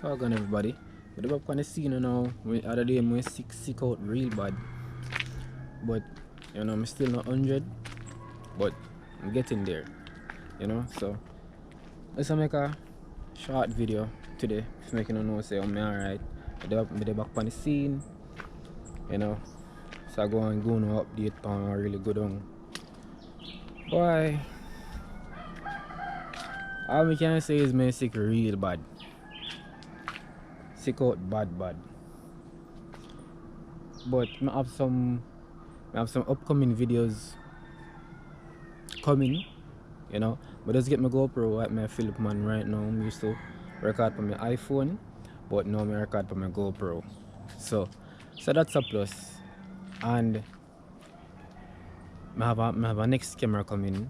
How on everybody? But the back on the scene now, other day I'm sick out real bad. But I'm still not 100, but I'm getting there. So let's make a short video today. Just making you know say I'm alright. But the back on the scene, you know. So I go and go no update on really good on. Boy, all I can say is me sick real bad. Sick out bad. But I have some upcoming videos coming, But just get my GoPro at my Philip man right now. I used to record from my iPhone, but now I record from my GoPro. So that's a plus. And I have a next camera coming.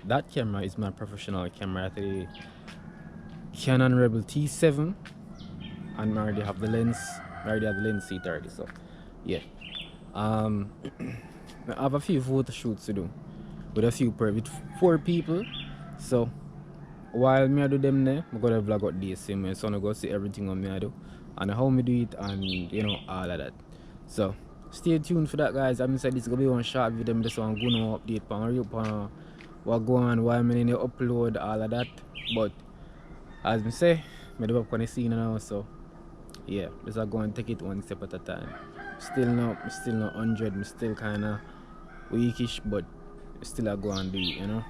That camera is my professional camera, the Canon Rebel T7, and I already have the lens. I already have the lens seat already. So yeah. I have a few photo shoots to do with 4 people. So while me I do them there, I'm gonna vlog out this same way. So I'm gonna see everything on me I do and how me do it and all of that. So stay tuned for that, guys. I'm inside this gonna be one short video. I'm just want to go no update on what go on, why I'm in the upload, all of that. But as me say, me do up on the scene now, so yeah, just go and take it one step at a time. Still not 100, I'm still kinda weakish, but still I go and do it,